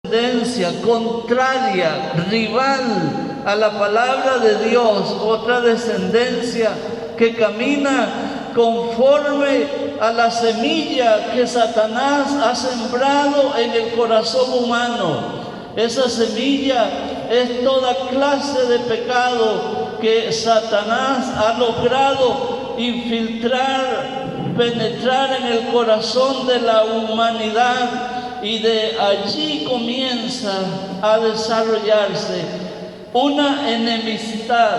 tendencia contraria, rival a la palabra de Dios, otra descendencia que camina conforme a la semilla que Satanás ha sembrado en el corazón humano. Esa semilla es toda clase de pecado que Satanás ha logrado infiltrar, penetrar en el corazón de la humanidad, y de allí comienza a desarrollarse una enemistad.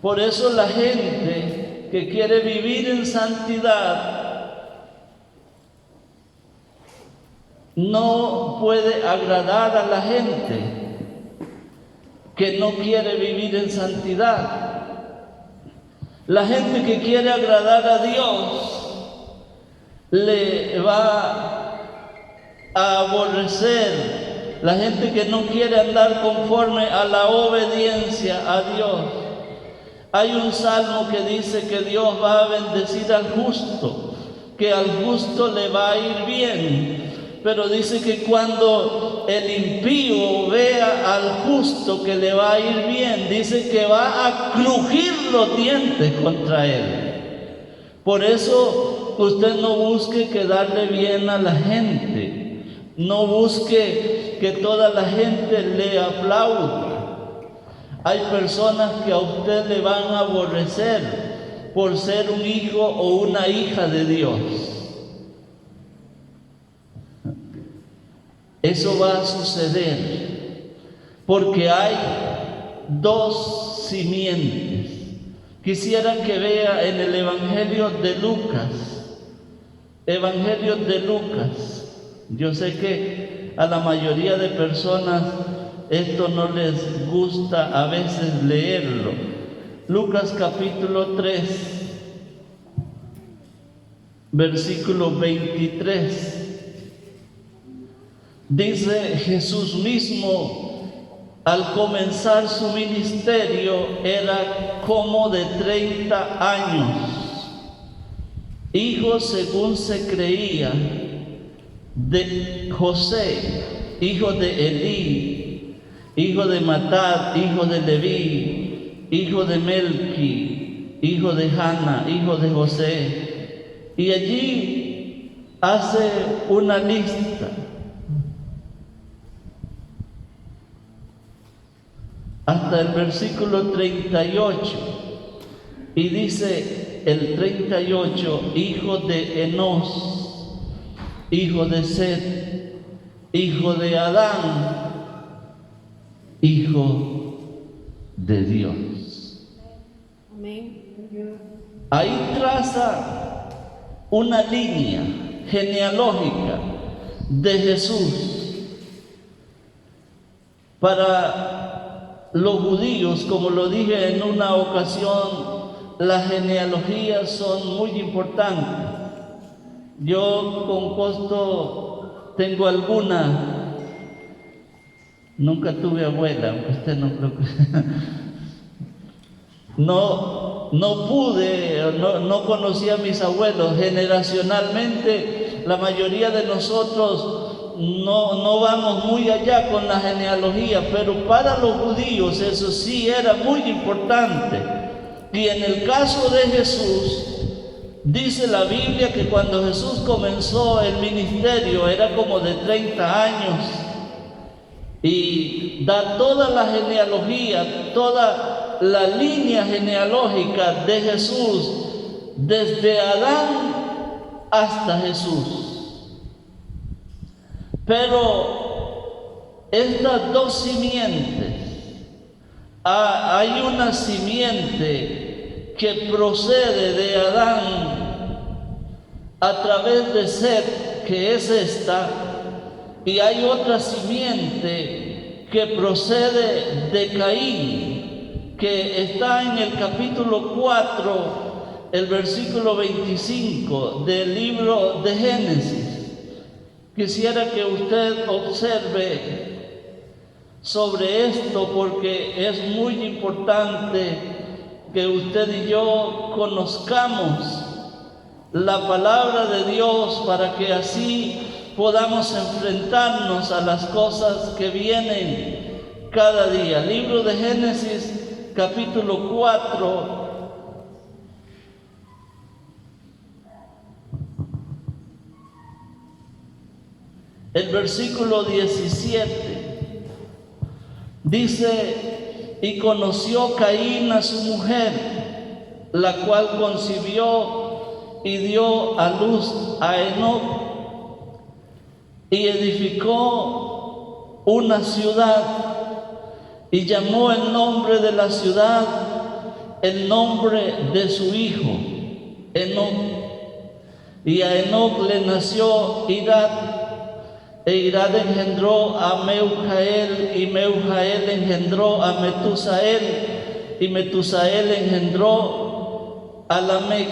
Por eso la gente que quiere vivir en santidad no puede agradar a la gente que no quiere vivir en santidad. La gente que quiere agradar a Dios le va a aborrecer. La gente que no quiere andar conforme a la obediencia a Dios. Hay un salmo que dice que Dios va a bendecir al justo, que al justo le va a ir bien. Pero dice que cuando el impío vea al justo que le va a ir bien, dice que va a crujir los dientes contra él. Por eso usted no busque quedarle bien a la gente. No busque que toda la gente le aplaude. Hay personas que a usted le van a aborrecer por ser un hijo o una hija de Dios. Eso va a suceder porque hay dos simientes. Quisiera que vea en el Evangelio de Lucas. Evangelio de Lucas. Yo sé que a la mayoría de personas esto no les gusta a veces leerlo. Lucas capítulo 3, versículo 23. Dice Jesús mismo, al comenzar su ministerio, era como de 30 años, hijo según se creía de José, hijo de Elí, hijo de Matat, hijo de Leví, hijo de Melqui, hijo de Hanna, hijo de José. Y allí hace una lista. Hasta el versículo 38, y dice el 38, hijo de Enos, hijo de Set, hijo de Adán, hijo de Dios. Ahí traza una línea genealógica de Jesús. Para los judíos, como lo dije en una ocasión, las genealogías son muy importantes. Yo con costo tengo alguna. Nunca tuve abuela, aunque usted no creo que... No pude, no conocí a mis abuelos. Generacionalmente, la mayoría de nosotros no vamos muy allá con la genealogía, pero para los judíos eso sí era muy importante. Y en el caso de Jesús, dice la Biblia que cuando Jesús comenzó el ministerio era como de 30 años, y da toda la genealogía, toda la línea genealógica de Jesús, desde Adán hasta Jesús. Pero estas dos simientes, hay una simiente que procede de Adán a través de Set, que es esta, y hay otra simiente que procede de Caín, que está en el capítulo 4, el versículo 25 del libro de Génesis. Quisiera que usted observe sobre esto, porque es muy importante que usted y yo conozcamos la palabra de Dios para que así podamos enfrentarnos a las cosas que vienen cada día. Libro de Génesis, capítulo 4. El versículo 17 dice: y conoció Caín a su mujer, la cual concibió y dio a luz a Enoc, y edificó una ciudad, y llamó el nombre de la ciudad el nombre de su hijo, Enoc. Y a Enoc le nació Irad, e Irad engendró a Meujael, y Meujael engendró a Metusael, y Metusael engendró a Lamec.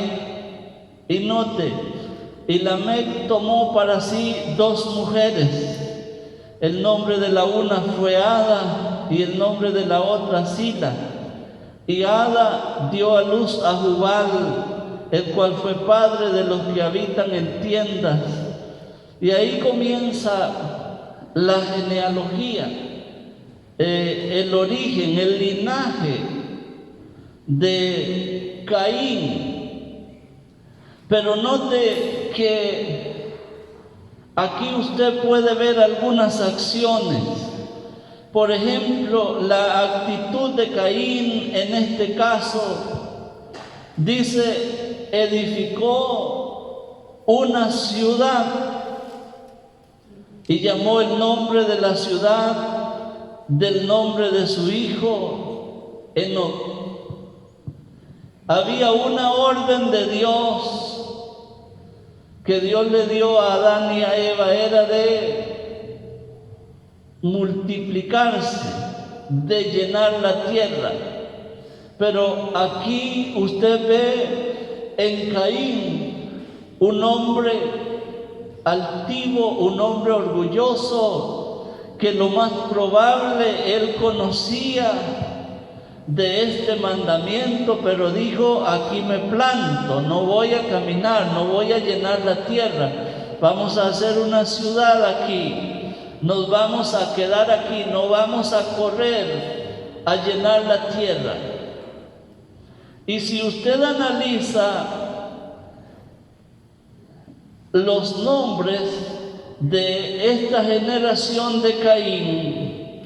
Y note, y Lamec tomó para sí 2 mujeres. El nombre de la una fue Ada, y el nombre de la otra Sila. Y Ada dio a luz a Jubal, el cual fue padre de los que habitan en tiendas. Y ahí comienza la genealogía, el origen, el linaje de Caín. Pero note que aquí usted puede ver algunas acciones. Por ejemplo, la actitud de Caín en este caso dice: edificó una ciudad y llamó el nombre de la ciudad del nombre de su hijo Enoc. Había una orden de Dios que Dios le dio a Adán y a Eva, era de multiplicarse, de llenar la tierra. Pero aquí usted ve en Caín un hombre altivo, un hombre orgulloso, que lo más probable él conocía de este mandamiento, pero dijo: aquí me planto, no voy a caminar, no voy a llenar la tierra, vamos a hacer una ciudad aquí, nos vamos a quedar aquí, no vamos a correr a llenar la tierra. Y si usted analiza los nombres de esta generación de Caín,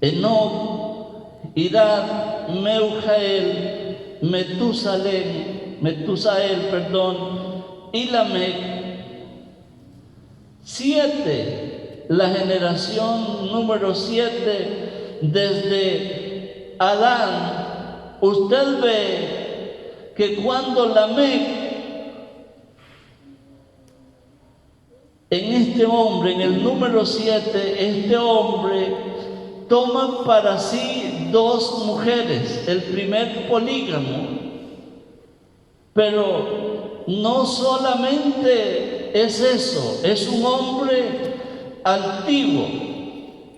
Enoc, Irad, Meujael, Metusael, y Lamec, 7, la generación número 7 desde Adán. Usted ve que cuando Lamec, en este hombre, en el número 7, este hombre toma para sí 2 mujeres, el primer polígamo. Pero no solamente es eso, es un hombre altivo.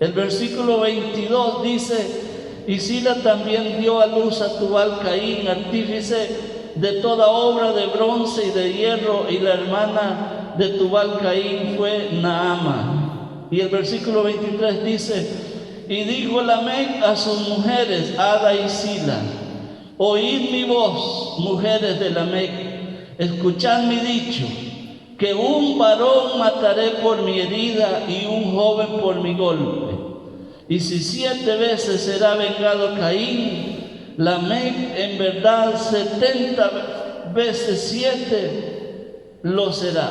El versículo 22 dice: y Sila también dio a luz a Tubal Caín, artífice de toda obra de bronce y de hierro, y la hermana de Tubal Caín fue Naama. Y el versículo 23 dice: y dijo Lamec a sus mujeres, Ada y Sila: oíd mi voz, mujeres de Lamec, escuchad mi dicho, que un varón mataré por mi herida y un joven por mi golpe. Y si 7 veces será vengado Caín, Lamec en verdad 70 veces 7 lo será.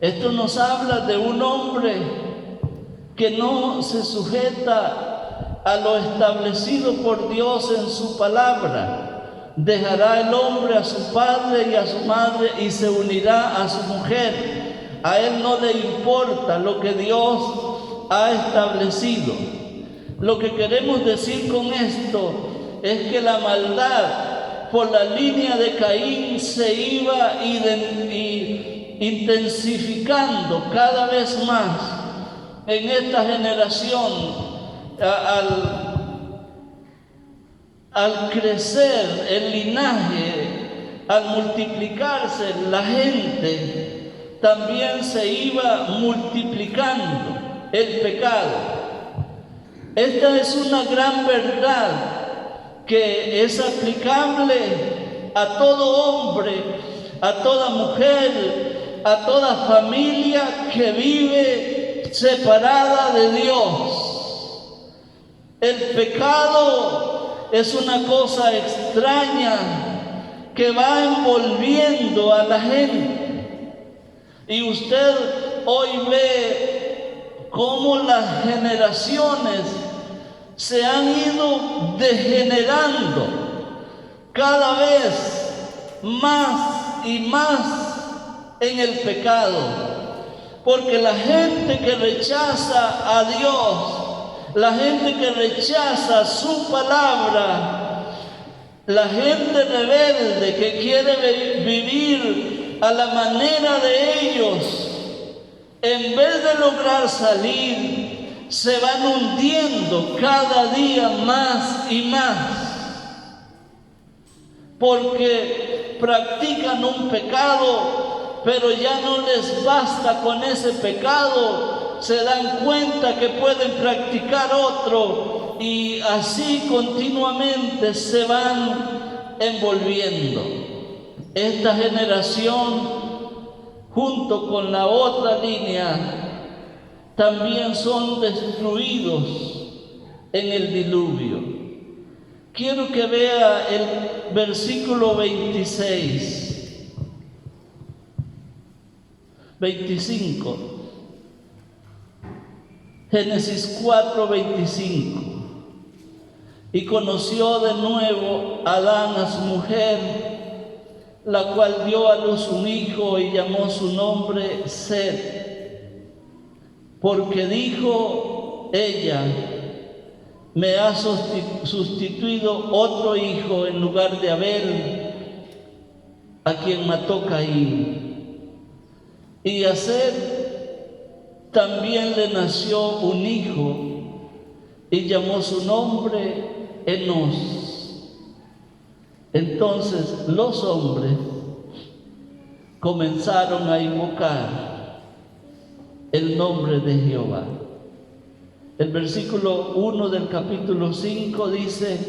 Esto nos habla de un hombre que no se sujeta a lo establecido por Dios en su palabra. Dejará el hombre a su padre y a su madre y se unirá a su mujer. A él no le importa lo que Dios ha establecido. Lo que queremos decir con esto es que la maldad por la línea de Caín se iba intensificando cada vez más en esta generación. Al crecer el linaje, al multiplicarse la gente, también se iba multiplicando el pecado. Esta es una gran verdad que es aplicable a todo hombre, a toda mujer, a toda familia que vive separada de Dios. El pecado es una cosa extraña que va envolviendo a la gente. Y usted hoy ve cómo las generaciones se han ido degenerando cada vez más y más en el pecado, porque la gente que rechaza a Dios, la gente que rechaza su palabra, la gente rebelde que quiere vivir a la manera de ellos, en vez de lograr salir, se van hundiendo cada día más y más, porque practican un pecado, pero ya no les basta con ese pecado, se dan cuenta que pueden practicar otro y así continuamente se van envolviendo. Esta generación, junto con la otra línea, también son destruidos en el diluvio. Quiero que vea el versículo 25. Génesis 4:25. Y conoció de nuevo Adán a su mujer, la cual dio a luz un hijo y llamó su nombre Set. Porque dijo ella, me ha sustituido otro hijo en lugar de Abel, a quien mató Caín. Y a Set también le nació un hijo y llamó su nombre Enos. Entonces los hombres comenzaron a invocar el nombre de Jehová. El versículo 1 del capítulo 5 dice: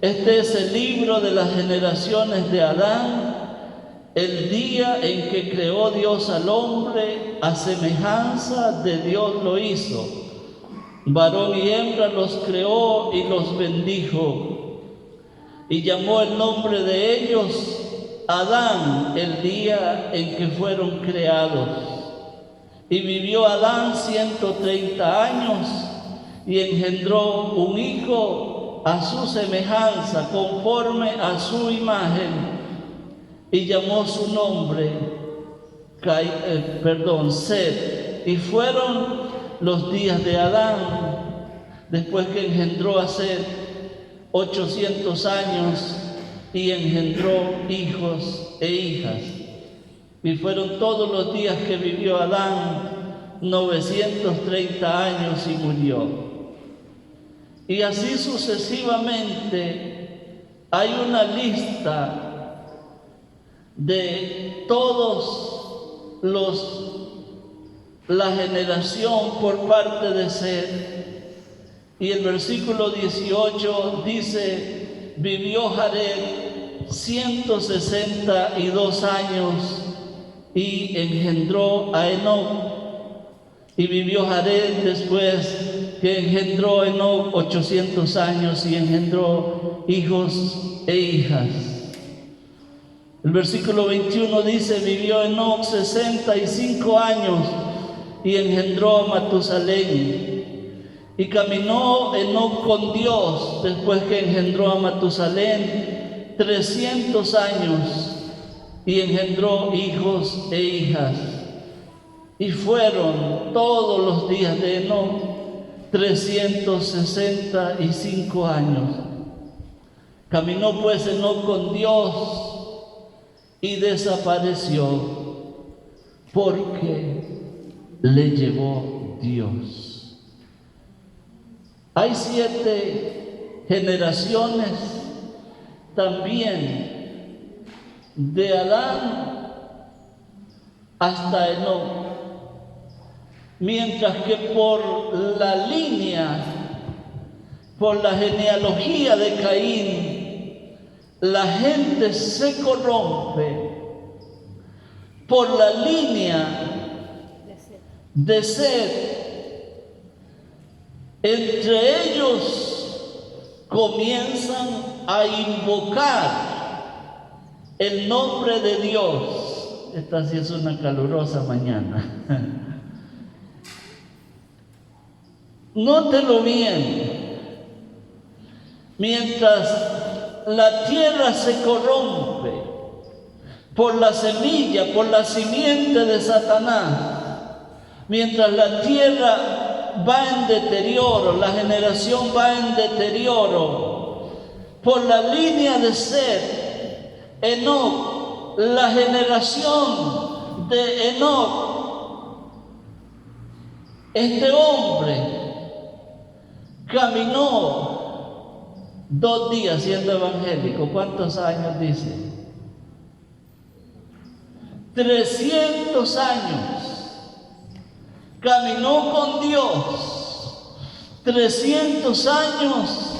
este es el libro de las generaciones de Adán, el día en que creó Dios al hombre, a semejanza de Dios lo hizo. Varón y hembra los creó y los bendijo. Y llamó el nombre de ellos Adán el día en que fueron creados. Y vivió Adán 130 años y engendró un hijo a su semejanza, conforme a su imagen, y llamó su nombre Set. Y fueron los días de Adán, después que engendró a Set, 800 años, y engendró hijos e hijas. Y fueron todos los días que vivió Adán, 930 años, y murió. Y así sucesivamente hay una lista de todos la generación por parte de Set. Y el versículo 18 dice: vivió Jared 162 años y engendró a Enoc. Y vivió Jared después que engendró a Enoc 800 años y engendró hijos e hijas. El versículo 21 dice: vivió Enoc 65 años y engendró a Matusalén. Y caminó Enoc con Dios después que engendró a Matusalén 300 años y engendró hijos e hijas. Y fueron todos los días de Enoc 365 años. Caminó pues Enoc con Dios y desapareció, porque le llevó Dios. Hay 7 generaciones también de Adán hasta Enoc. Mientras que por la línea, por la genealogía de Caín, la gente se corrompe. Por la línea de Set, entre ellos comienzan a invocar el nombre de Dios. Esta sí es una calurosa mañana. Nótelo bien. Mientras la tierra se corrompe por la semilla, por la simiente de Satanás, mientras la tierra va en deterioro, la generación va en deterioro, por la línea de Set, Enoc, la generación de Enoc, este hombre caminó 2 días siendo evangélico. ¿Cuántos años dice? 300 años. Caminó con Dios 300 años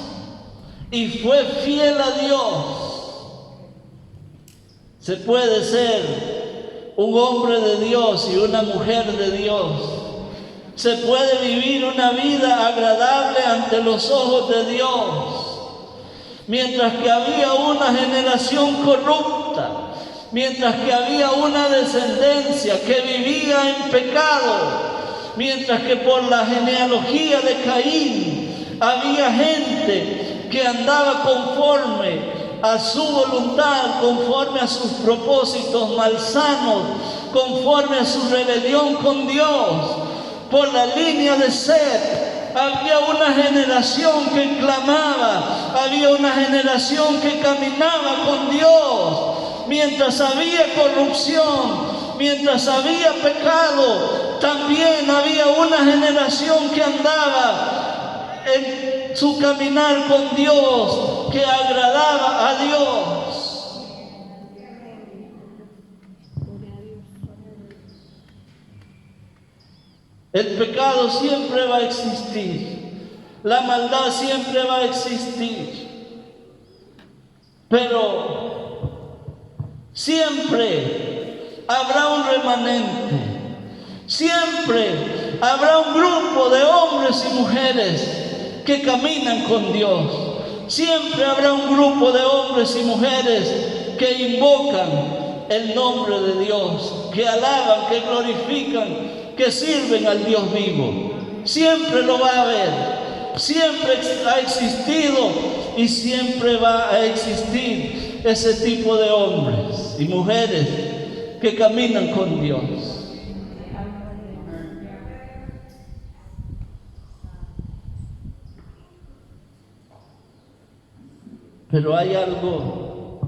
y fue fiel a Dios. Se puede ser un hombre de Dios y una mujer de Dios. Se puede vivir una vida agradable ante los ojos de Dios. Mientras que había una generación corrupta, mientras que había una descendencia que vivía en pecado, mientras que por la genealogía de Caín había gente que andaba conforme a su voluntad, conforme a sus propósitos malsanos, conforme a su rebelión con Dios. Por la línea de Set había una generación que clamaba, había una generación que caminaba con Dios. Mientras había corrupción, mientras había pecado, también había una generación que andaba en su caminar con Dios, que agradaba a Dios. El pecado siempre va a existir, la maldad siempre va a existir, pero siempre habrá un remanente, siempre habrá un grupo de hombres y mujeres que caminan con Dios, siempre habrá un grupo de hombres y mujeres que invocan el nombre de Dios, que alaban, que glorifican, que sirven al Dios vivo. Siempre lo va a haber, siempre ha existido y siempre va a existir ese tipo de hombres y mujeres que caminan con Dios. Pero hay algo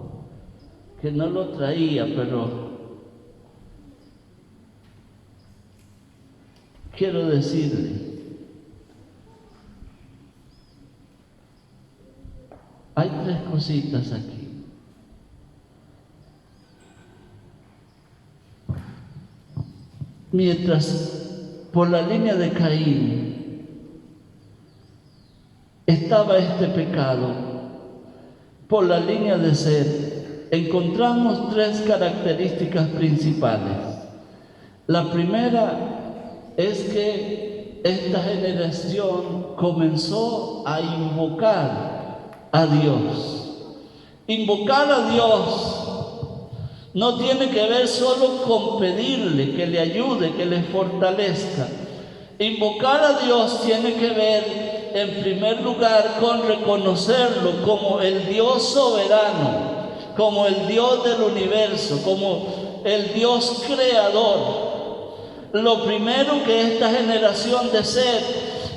que no lo traía, pero quiero decirle, hay 3 cositas aquí. Mientras por la línea de Caín estaba este pecado, por la línea de Set encontramos 3 características principales. La primera es que esta generación comenzó a invocar a Dios. Invocar a Dios no tiene que ver solo con pedirle que le ayude, que le fortalezca. Invocar a Dios tiene que ver, en primer lugar, con reconocerlo como el Dios soberano, como el Dios del universo, como el Dios creador. Lo primero que esta generación de Set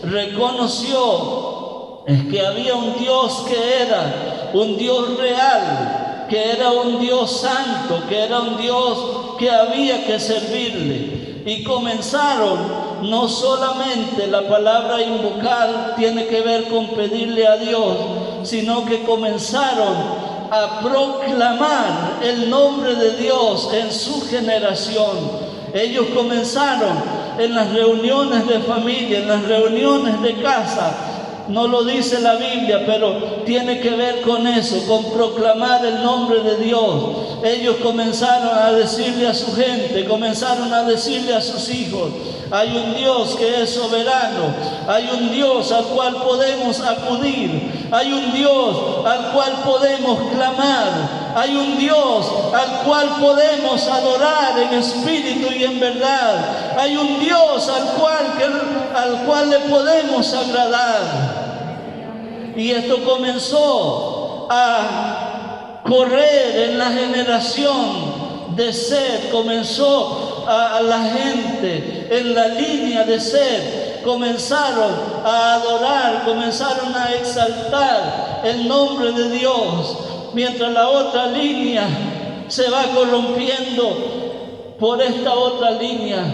reconoció es que había un Dios que era un Dios real, que era un Dios santo, que era un Dios que había que servirle. Y comenzaron, no solamente la palabra invocar tiene que ver con pedirle a Dios, sino que comenzaron a proclamar el nombre de Dios en su generación. Ellos comenzaron en las reuniones de familia, en las reuniones de casa. No lo dice la Biblia, pero tiene que ver con eso, con proclamar el nombre de Dios. Ellos comenzaron a decirle a su gente, comenzaron a decirle a sus hijos: hay un Dios que es soberano, hay un Dios al cual podemos acudir, hay un Dios al cual podemos clamar, hay un Dios al cual podemos adorar en espíritu y en verdad, hay un Dios al cual le podemos agradar. Y esto comenzó a correr en la generación de Seth, comenzó a la gente en la línea de Seth, comenzaron a adorar, comenzaron a exaltar el nombre de Dios, mientras la otra línea se va corrompiendo. Por esta otra línea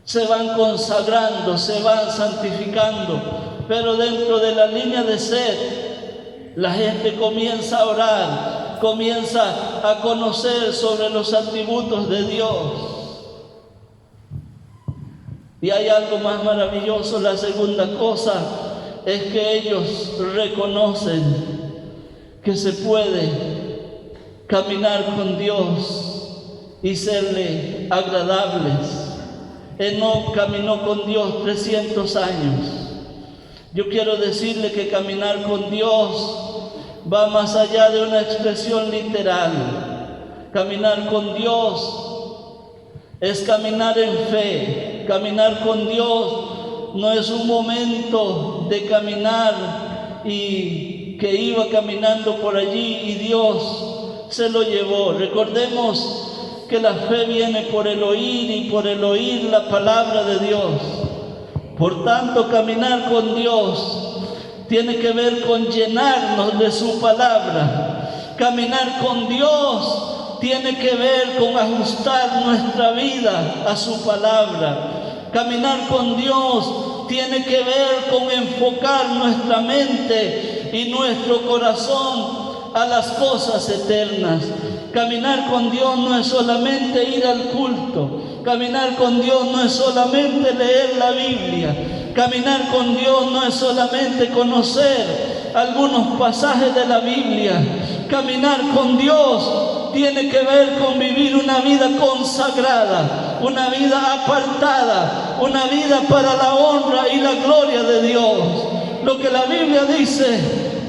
se van consagrando, se van santificando. Pero dentro de la línea de Seth, la gente comienza a orar, comienza a conocer sobre los atributos de Dios. Y hay algo más maravilloso. La segunda cosa es que ellos reconocen que se puede caminar con Dios y serle agradables. Enoc caminó con Dios 300 años. Yo quiero decirle que caminar con Dios va más allá de una expresión literal. Caminar con Dios es caminar en fe. Caminar con Dios no es un momento de caminar y que iba caminando por allí y Dios se lo llevó. Recordemos que la fe viene por el oír y por el oír la palabra de Dios. Por tanto, caminar con Dios tiene que ver con llenarnos de su palabra. Caminar con Dios tiene que ver con ajustar nuestra vida a su palabra. Caminar con Dios tiene que ver con enfocar nuestra mente y nuestro corazón a las cosas eternas. Caminar con Dios no es solamente ir al culto. Caminar con Dios no es solamente leer la Biblia. Caminar con Dios no es solamente conocer algunos pasajes de la Biblia. Caminar con Dios tiene que ver con vivir una vida consagrada, una vida apartada, una vida para la honra y la gloria de Dios. Lo que la Biblia dice,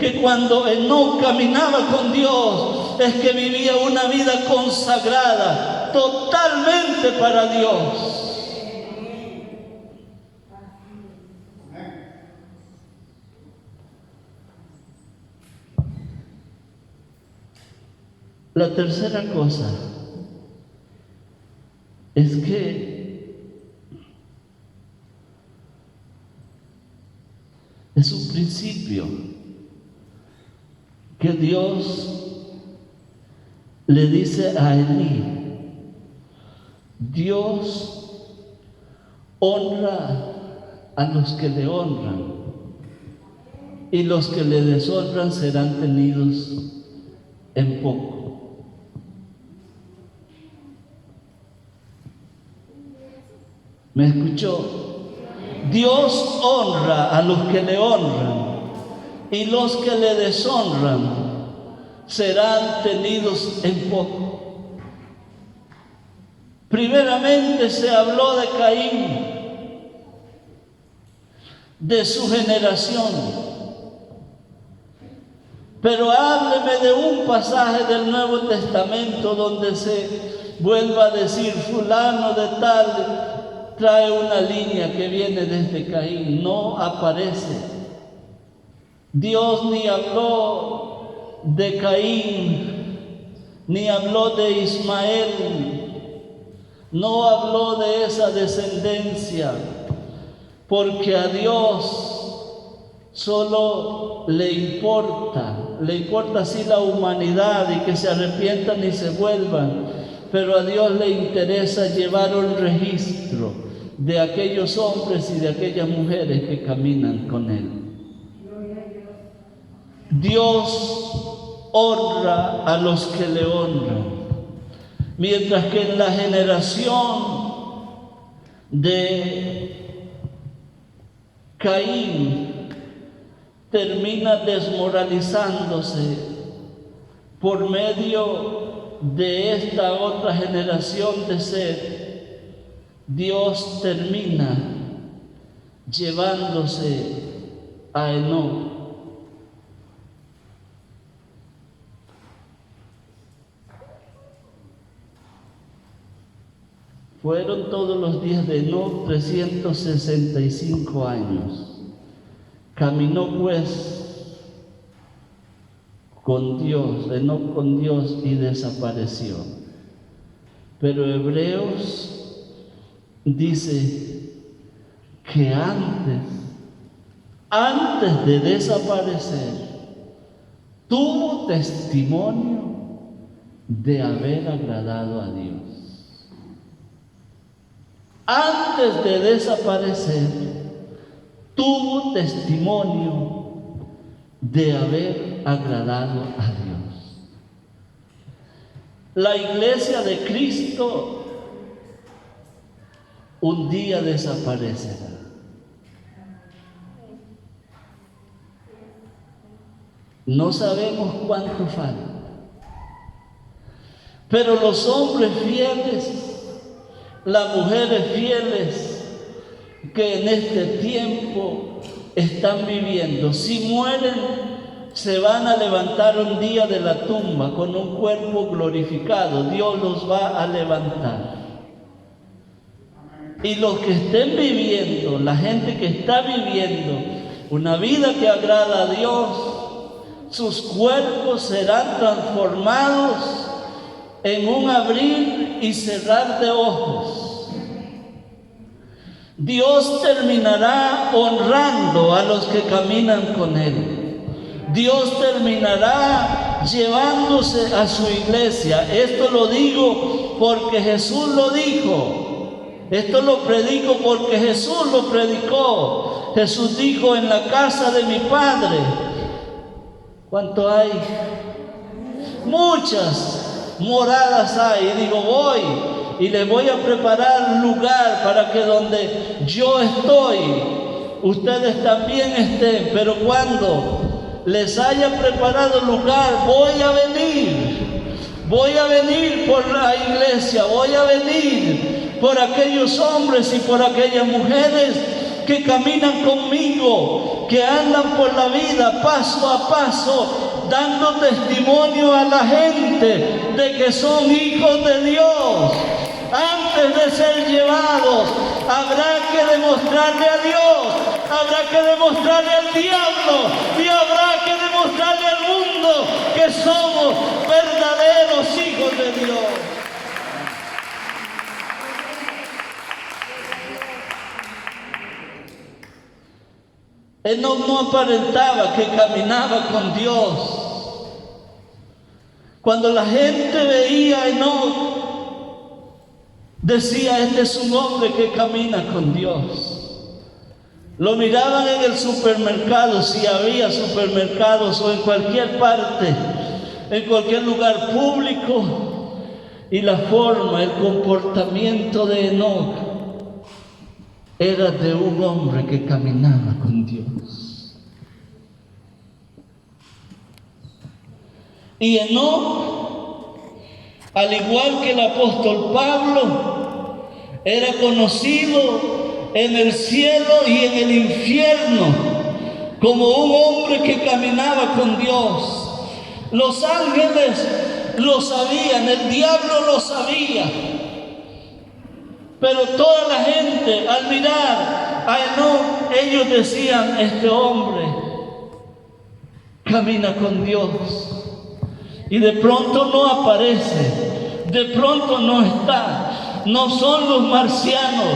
que cuando Enoc caminaba con Dios, es que vivía una vida consagrada, totalmente para Dios. La tercera cosa es que es un principio que Dios le dice a Elí: Dios honra a los que le honran y los que le deshonran serán tenidos en poco. ¿Me escuchó? Dios honra a los que le honran y los que le deshonran serán tenidos en poco. Primeramente se habló de Caín, de su generación. Pero hábleme de un pasaje del Nuevo Testamento donde se vuelva a decir fulano de tal trae una línea que viene desde Caín. No aparece. Dios ni habló de Caín, ni habló de Ismael, no habló de esa descendencia, porque a Dios solo le importa sí la humanidad y que se arrepientan y se vuelvan, pero a Dios le interesa llevar un registro de aquellos hombres y de aquellas mujeres que caminan con Él. Dios honra a los que le honran Mientras que en la generación de Caín termina desmoralizándose por medio de esta otra generación de Set, Dios termina llevándose a Enoc. Fueron todos los días de Enoc 365 años. Caminó pues con Dios, Enoc con Dios, y desapareció. Pero Hebreos dice que antes de desaparecer, tuvo testimonio de haber agradado a Dios. Antes de desaparecer, tuvo testimonio de haber agradado a Dios. La iglesia de Cristo un día desaparecerá. No sabemos cuánto falta, pero los hombres fieles, las mujeres fieles que en este tiempo están viviendo, si mueren, se van a levantar un día de la tumba con un cuerpo glorificado. Dios los va a levantar. Y los que estén viviendo, la gente que está viviendo una vida que agrada a Dios, sus cuerpos serán transformados en un abrir y cerrar de ojos. Dios terminará honrando a los que caminan con Él. Dios terminará llevándose a su iglesia. Esto lo digo porque Jesús lo dijo. Esto lo predico porque Jesús lo predicó. Jesús dijo: en la casa de mi Padre, ¿cuánto hay? Muchas moradas hay. Y digo, voy y les voy a preparar lugar para que donde yo estoy, ustedes también estén. Pero cuando les haya preparado lugar, voy a venir por la iglesia, voy a venir por aquellos hombres y por aquellas mujeres que caminan conmigo, que andan por la vida paso a paso, dando testimonio a la gente de que son hijos de Dios. Antes de ser llevados, habrá que demostrarle a Dios, habrá que demostrarle al diablo y habrá que demostrarle al mundo que somos verdaderos hijos de Dios. Enoc no aparentaba que caminaba con Dios. Cuando la gente veía a Enoc, decía: este es un hombre que camina con Dios. Lo miraban en el supermercado, si había supermercados, o en cualquier parte, en cualquier lugar público, y la forma, el comportamiento de Enoc era de un hombre que caminaba con Dios. Y Enoc, al igual que el apóstol Pablo, era conocido en el cielo y en el infierno como un hombre que caminaba con Dios. Los ángeles lo sabían, el diablo lo sabía. Pero toda la gente, al mirar a Enoc, ellos decían: este hombre camina con Dios. Y de pronto no aparece, de pronto no está. No son los marcianos,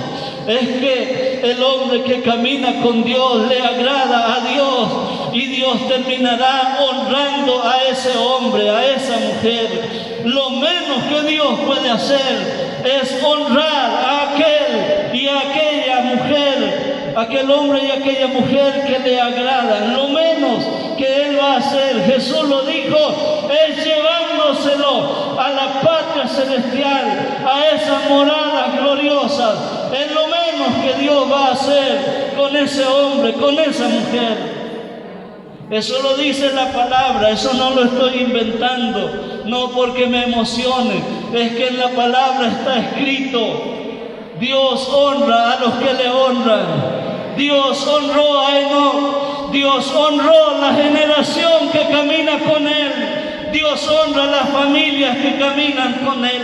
es que el hombre que camina con Dios le agrada a Dios, y Dios terminará honrando a ese hombre, a esa mujer. Lo menos que Dios puede hacer es honrar a aquel y a aquella mujer, aquel hombre y aquella mujer que le agradan. Lo menos que Él va a hacer, Jesús lo dijo, es llevarnos llevándoselo a la patria celestial, a esas moradas gloriosas. Es lo menos que Dios va a hacer con ese hombre, con esa mujer. Eso lo dice la palabra, eso no lo estoy inventando, no porque me emocione, es que en la palabra está escrito. Dios honra a los que le honran. Dios honró a Enoc, Dios honró la generación que camina con Él, Dios honra a las familias que caminan con Él,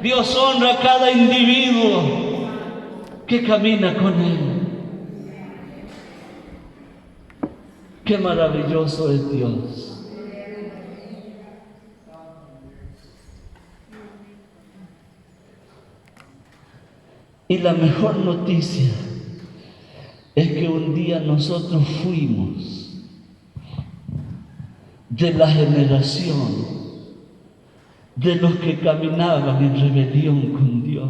Dios honra a cada individuo que camina con Él. Qué maravilloso es Dios. Y la mejor noticia es que un día nosotros fuimos de la generación de los que caminaban en rebelión con Dios.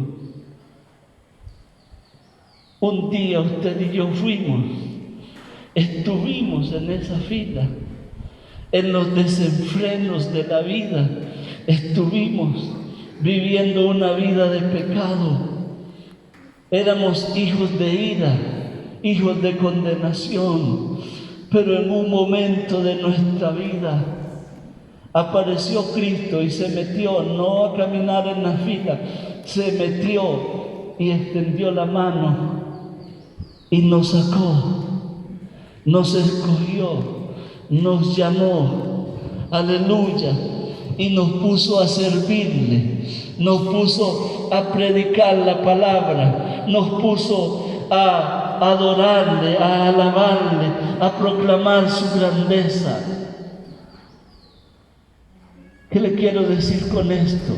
Un día usted y yo fuimos. Estuvimos en esa fila, en los desenfrenos de la vida, estuvimos viviendo una vida de pecado, éramos hijos de ira, hijos de condenación, pero en un momento de nuestra vida apareció Cristo y se metió, no a caminar en la fila, se metió y extendió la mano y nos sacó. Nos escogió, nos llamó, aleluya, y nos puso a servirle, nos puso a predicar la palabra, nos puso a adorarle, a alabarle, a proclamar su grandeza. ¿Qué le quiero decir con esto?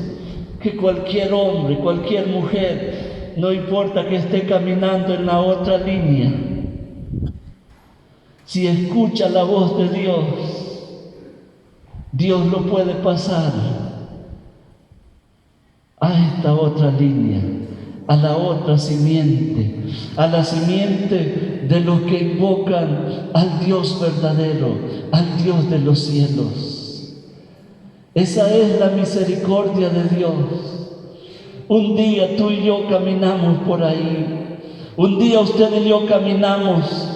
Que cualquier hombre, cualquier mujer, no importa que esté caminando en la otra línea, si escucha la voz de Dios, Dios lo puede pasar a esta otra línea, a la otra simiente, a la simiente de los que invocan al Dios verdadero, al Dios de los cielos. Esa es la misericordia de Dios. Un día tú y yo caminamos por ahí, un día usted y yo caminamos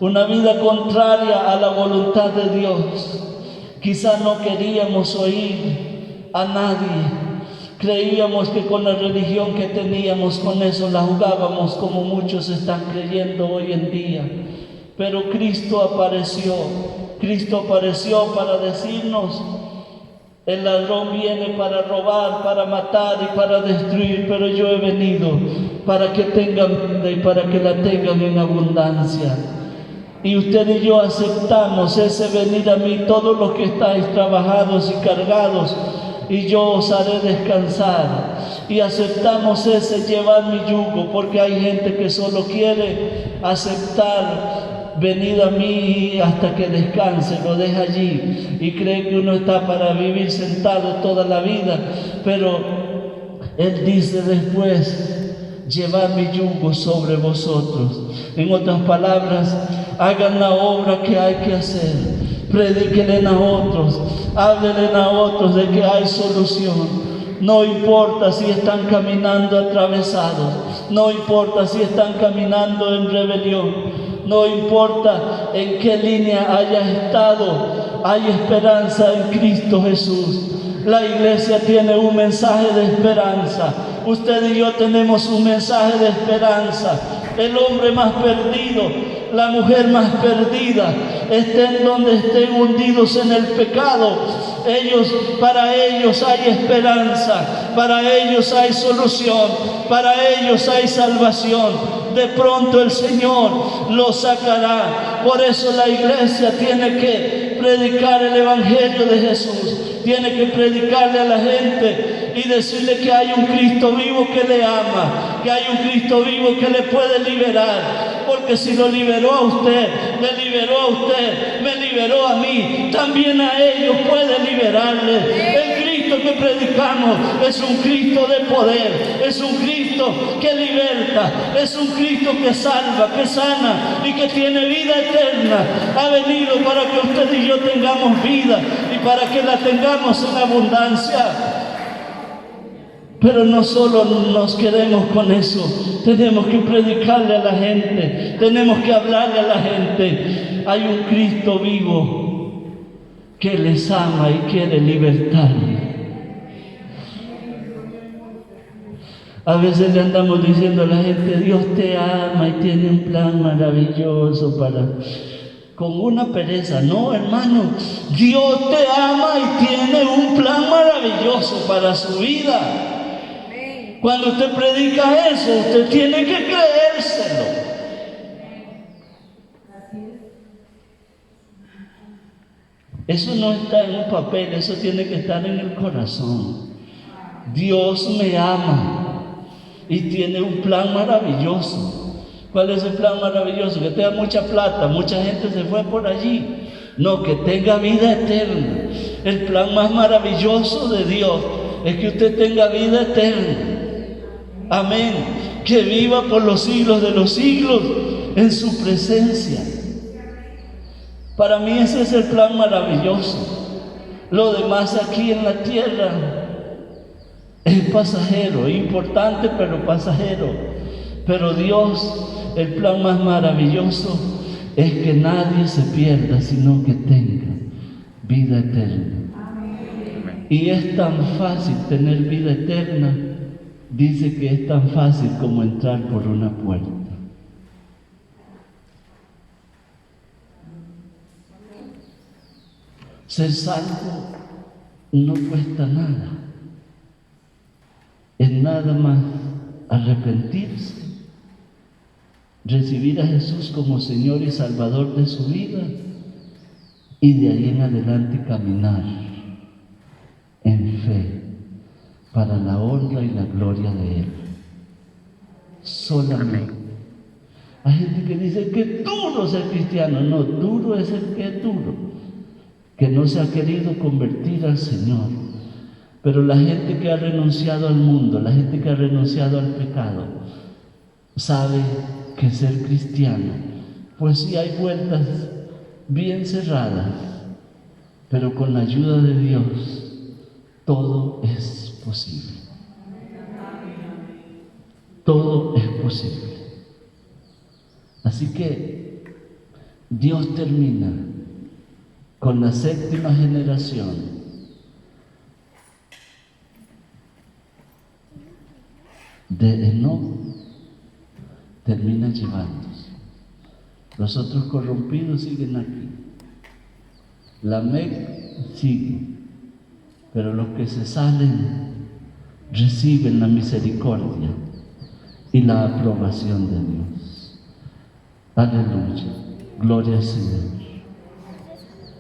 una vida contraria a la voluntad de Dios. Quizá no queríamos oír a nadie. Creíamos que con la religión que teníamos, con eso la jugábamos como muchos están creyendo hoy en día. Pero Cristo apareció para decirnos: el ladrón viene para robar, para matar y para destruir, pero yo he venido para que tengan vida y para que la tengan en abundancia. Y usted y yo aceptamos ese venir a mí, todos los que estáis trabajados y cargados, y yo os haré descansar. Y aceptamos ese llevar mi yugo, porque hay gente que solo quiere aceptar, venid a mí hasta que descanse, lo deja allí y cree que uno está para vivir sentado toda la vida. Pero Él dice después: llevad mi yugo sobre vosotros. En otras palabras, hagan la obra que hay que hacer, predíquenle a otros, háblenle a otros de que hay solución. No importa si están caminando atravesados, no importa si están caminando en rebelión, no importa en qué línea haya estado, hay esperanza en Cristo Jesús. La iglesia tiene un mensaje de esperanza. Usted y yo tenemos un mensaje de esperanza. El hombre más perdido, la mujer más perdida, estén donde estén hundidos en el pecado, para ellos hay esperanza, para ellos hay solución, para ellos hay salvación. De pronto el Señor los sacará. Por eso la iglesia tiene que predicar el Evangelio de Jesús, tiene que predicarle a la gente y decirle que hay un Cristo vivo que le ama, que hay un Cristo vivo que le puede liberar. Porque si lo liberó a usted, le liberó a usted, me liberó a mí, también a ellos puede liberarle. El Cristo Cristo que predicamos es un Cristo de poder, es un Cristo que liberta, es un Cristo que salva, que sana y que tiene vida eterna. Ha venido para que usted y yo tengamos vida y para que la tengamos en abundancia. Pero no solo nos quedemos con eso, tenemos que predicarle a la gente, tenemos que hablarle a la gente. Hay un Cristo vivo que les ama y quiere libertarles. A veces le andamos diciendo a la gente, Dios te ama y tiene un plan maravilloso para... Con una pereza. No, hermano, Dios te ama y tiene un plan maravilloso para su vida. Cuando usted predica eso, usted tiene que creérselo. Eso no está en un papel, eso tiene que estar en el corazón. Dios me ama y tiene un plan maravilloso. ¿Cuál es el plan maravilloso? Que tenga mucha plata, mucha gente se fue por allí. No, que tenga vida eterna. El plan más maravilloso de Dios es que usted tenga vida eterna. Amén. Que viva por los siglos de los siglos en su presencia. Para mí ese es el plan maravilloso. Lo demás aquí en la tierra es pasajero, importante pero pasajero. Pero Dios, el plan más maravilloso es que nadie se pierda, sino que tenga vida eterna. Y es tan fácil tener vida eterna. Dice que es tan fácil como entrar por una puerta. Ser salvo no cuesta nada. Es nada más arrepentirse, recibir a Jesús como Señor y Salvador de su vida y de ahí en adelante caminar en fe para la honra y la gloria de Él. Solamente. Hay gente que dice que duro ser cristiano. No, duro es el que es duro, que no se ha querido convertir al Señor. Pero la gente que ha renunciado al mundo, la gente que ha renunciado al pecado, sabe que ser cristiano, pues sí hay puertas bien cerradas, pero con la ayuda de Dios todo es posible. Todo es posible. Así que Dios termina con la 7ª generación de Enoc, termina llevándose. Los otros corrompidos siguen aquí. Lamec sigue, pero los que se salen reciben la misericordia y la aprobación de Dios. Aleluya. Gloria al Señor.